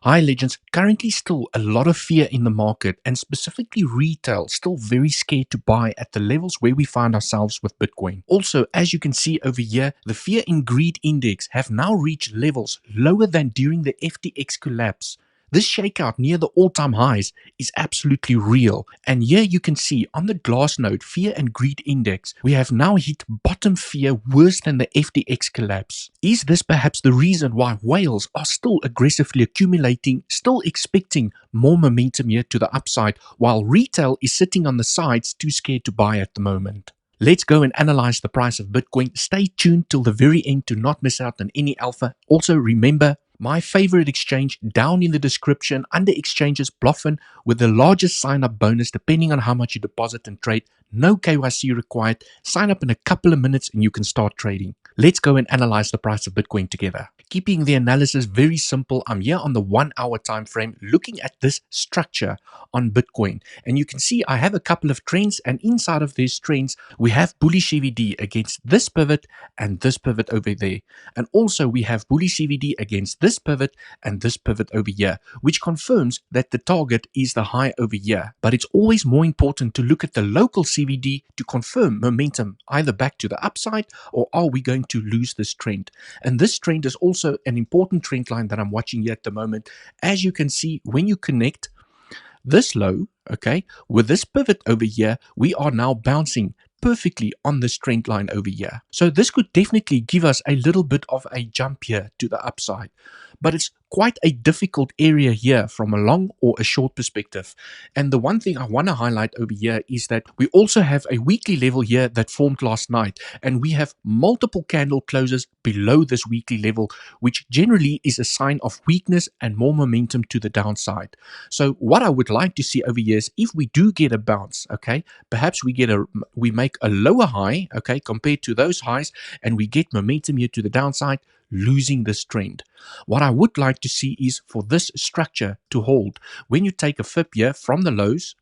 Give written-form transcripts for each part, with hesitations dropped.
Hi legends, currently still a lot of fear in the market and specifically retail still very scared to buy at the levels where we find ourselves with Bitcoin. Also, as you can see over here, the fear and greed index have now reached levels lower than during the FTX collapse. This shakeout near the all-time highs is absolutely real. And here you can see on the Glassnode fear and greed index, we have now hit bottom fear worse than the FTX collapse. Is this perhaps the reason why whales are still aggressively accumulating, still expecting more momentum here to the upside, while retail is sitting on the sides too scared to buy at the moment? Let's go and analyze the price of Bitcoin. Stay tuned till the very end to not miss out on any alpha. Also remember, my favorite exchange down in the description under exchanges Bluffin with the largest sign up bonus depending on how much you deposit and trade. No KYC required. Sign up in a couple of minutes and you can start trading. Let's go and analyze the price of Bitcoin together. Keeping the analysis very simple, I'm here on the 1 hour time frame looking at this structure on Bitcoin. And you can see I have a couple of trends, and inside of these trends, we have bullish CVD against this pivot and this pivot over there. And also we have bullish CVD against this pivot and this pivot over here, which confirms that the target is the high over here. But it's always more important to look at the local CVD to confirm momentum either back to the upside or are we going to lose this trend. And this trend is also an important trend line that I'm watching here at the moment. As you can see, when you connect this low, okay, with this pivot over here, we are now bouncing perfectly on this trend line over here. So this could definitely give us a little bit of a jump here to the upside, but it's quite a difficult area here from a long or a short perspective. And the one thing I want to highlight over here is that we also have a weekly level here that formed last night, and we have multiple candle closes below this weekly level, which generally is a sign of weakness and more momentum to the downside. So what I would like to see over here is if we do get a bounce, okay, perhaps we make a lower high, okay, compared to those highs, and we get momentum here to the downside, losing this trend. What I would like to see is for this structure to hold. When you take a fib here from the lows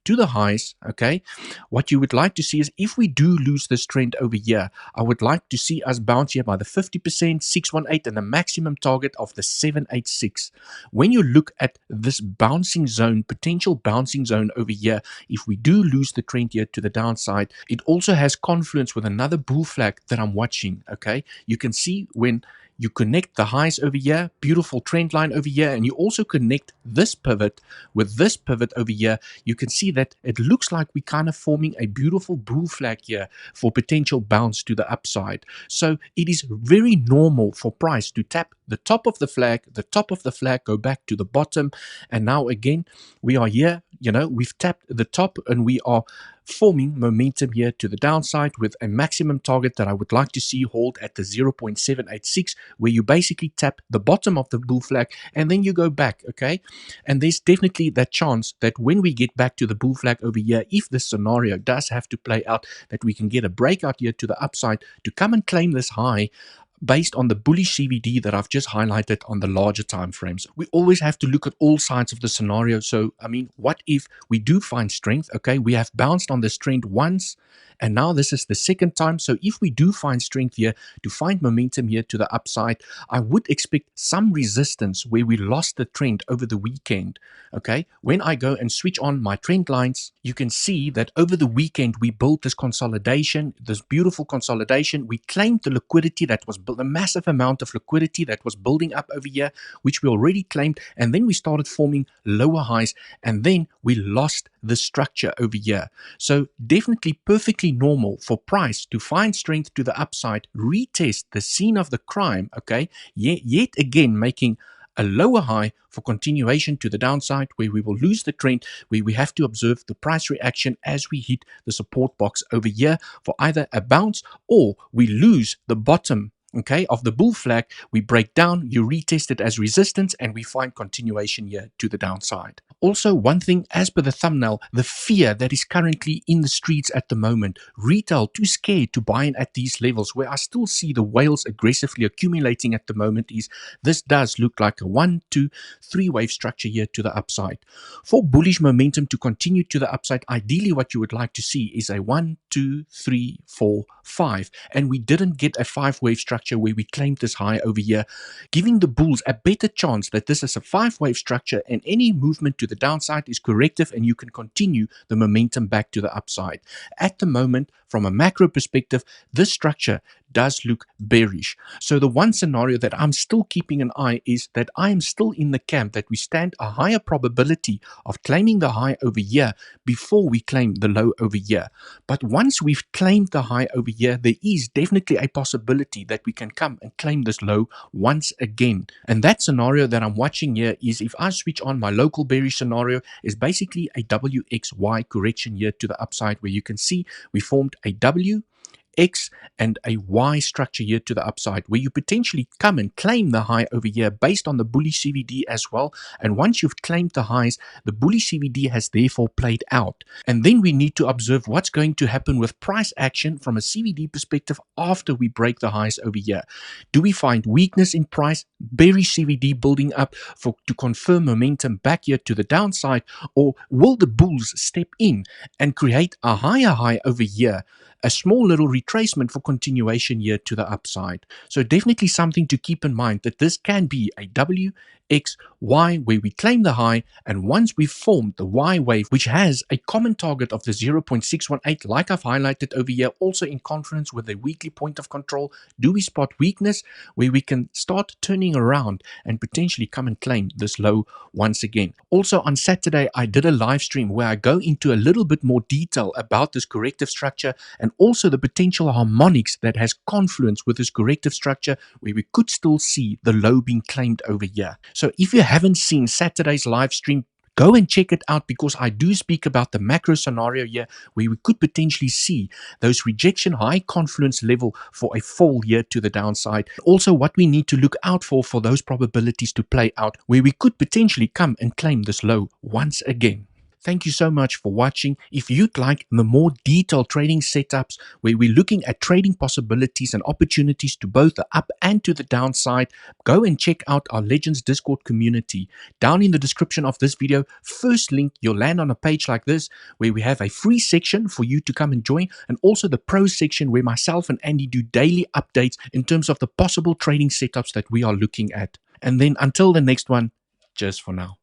to the highs, okay, what you would like to see is if we do lose this trend over here, I would like to see us bounce here by the 50%, 618, and the maximum target of the 786. When you look at this bouncing zone, potential bouncing zone over here, if we do lose the trend here to the downside, it also has confluence with another bull flag that I'm watching, okay. You can see when you connect the highs over here, beautiful trend line over here, and you also connect this pivot with this pivot over here, you can see that it looks like we're kind of forming a beautiful bull flag here for potential bounce to the upside. So it is very normal for price to tap the top of the flag, go back to the bottom, and now again, we are here, you know, we've tapped the top and we are forming momentum here to the downside with a maximum target that I would like to see hold at the 0.786, where you basically tap the bottom of the bull flag and then you go back, okay? And there's definitely that chance that when we get back to the bull flag over here, if this scenario does have to play out, that we can get a breakout here to the upside to come and claim this high based on the bullish CVD that I've just highlighted on the larger time frames. We always have to look at all sides of the scenario. So, I mean, what if we do find strength? Okay, we have bounced on this trend once, and now this is the second time. So if we do find strength here, to find momentum here to the upside, I would expect some resistance where we lost the trend over the weekend. Okay, when I go and switch on my trend lines, you can see that over the weekend, we built this consolidation, this beautiful consolidation. We claimed the liquidity that was the massive amount of liquidity that was building up over here, which we already claimed, and then we started forming lower highs, and then we lost the structure over here. So definitely perfectly normal for price to find strength to the upside, retest the scene of the crime, okay, yet again making a lower high for continuation to the downside, where we will lose the trend, where we have to observe the price reaction as we hit the support box over here for either a bounce or we lose the bottom, okay, of the bull flag. We break down, you retest it as resistance, and we find continuation here to the downside. Also, one thing, as per the thumbnail, the fear that is currently in the streets at the moment, retail too scared to buy in at these levels, where I still see the whales aggressively accumulating at the moment, is this does look like a 1, 2, 3 wave structure here to the upside. For bullish momentum to continue to the upside, ideally what you would like to see is a 1, 2, 3, 4, 5. And we didn't get a 5 wave structure where we claimed this high over here, giving the bulls a better chance that this is a 5 wave structure and any movement to the downside is corrective and you can continue the momentum back to the upside. At the moment, from a macro perspective, this structure does look bearish. So the one scenario that I'm still keeping an eye is that I am still in the camp that we stand a higher probability of claiming the high over here before we claim the low over here. But once we've claimed the high over here, there is definitely a possibility that we can come and claim this low once again. And that scenario that I'm watching here is, if I switch on my local bearish scenario, is basically a WXY correction here to the upside, where you can see we formed a W, X and a Y structure here to the upside, where you potentially come and claim the high over here based on the bullish CVD as well. And once you've claimed the highs, the bullish CVD has therefore played out. And then we need to observe what's going to happen with price action from a CVD perspective after we break the highs over here. Do we find weakness in price, bearish CVD building up to confirm momentum back here to the downside, or will the bulls step in and create a higher high over here, a small little retracement for continuation here to the upside? So definitely something to keep in mind, that this can be a W, X, Y, where we claim the high, and once we've formed the Y wave, which has a common target of the 0.618, like I've highlighted over here, also in confluence with a weekly point of control, do we spot weakness where we can start turning around and potentially come and claim this low once again. Also on Saturday, I did a live stream where I go into a little bit more detail about this corrective structure and also the potential harmonics that has confluence with this corrective structure, where we could still see the low being claimed over here. So if you haven't seen Saturday's live stream, go and check it out, because I do speak about the macro scenario here where we could potentially see those rejection high confluence level for a fall here to the downside. Also what we need to look out for those probabilities to play out, where we could potentially come and claim this low once again. Thank you so much for watching. If you'd like the more detailed trading setups where we're looking at trading possibilities and opportunities to both the up and to the downside, go and check out our Legends Discord community. Down in the description of this video, first link, you'll land on a page like this where we have a free section for you to come and join, and also the pros section where myself and Andy do daily updates in terms of the possible trading setups that we are looking at. And then until the next one, cheers for now.